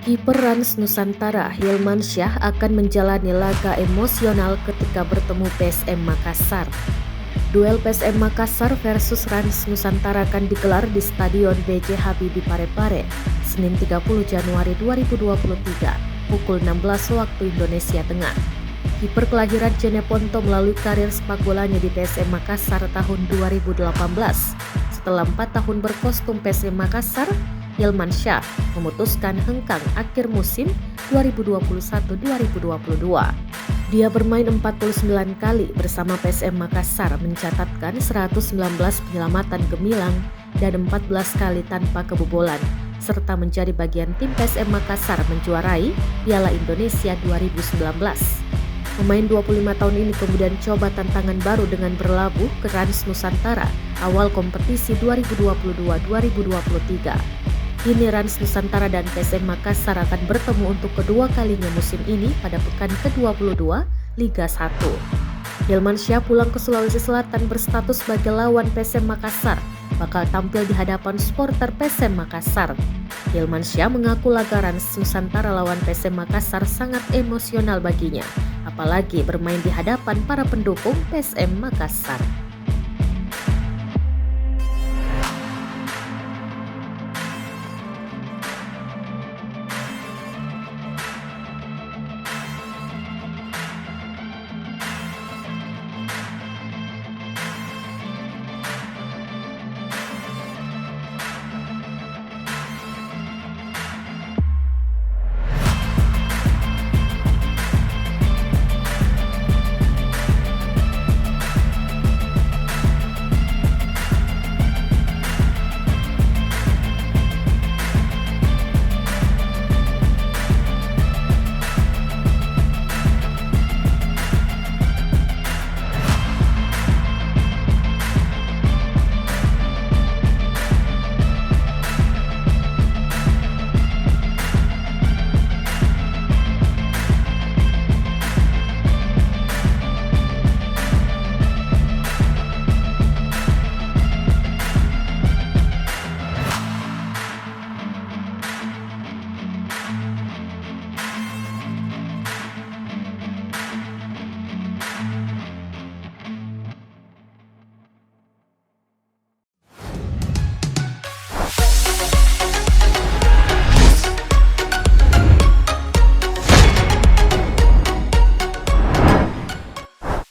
Kiper Rans Nusantara Hilman Syah akan menjalani laga emosional ketika bertemu PSM Makassar. Duel PSM Makassar versus Rans Nusantara akan digelar di Stadion B.J. Habibie Parepare, Senin 30 Januari 2023, pukul 16 waktu Indonesia Tengah. Kiper kelahiran Jeneponto melalui karir sepak bolanya di PSM Makassar tahun 2018. Setelah 4 tahun berkostum PSM Makassar, Hilman Syah memutuskan hengkang akhir musim 2021-2022. Dia bermain 49 kali bersama PSM Makassar, mencatatkan 119 penyelamatan gemilang dan 14 kali tanpa kebobolan, serta menjadi bagian tim PSM Makassar menjuarai Piala Indonesia 2019. Pemain 25 tahun ini kemudian coba tantangan baru dengan berlabuh ke Rans Nusantara awal kompetisi 2022-2023. Kini Rans Nusantara dan PSM Makassar akan bertemu untuk kedua kalinya musim ini pada pekan ke-22 Liga 1. Hilman Syah pulang ke Sulawesi Selatan berstatus sebagai lawan PSM Makassar, bakal tampil di hadapan supporter PSM Makassar. Hilman Syah mengaku laga Rans Nusantara lawan PSM Makassar sangat emosional baginya, apalagi bermain di hadapan para pendukung PSM Makassar.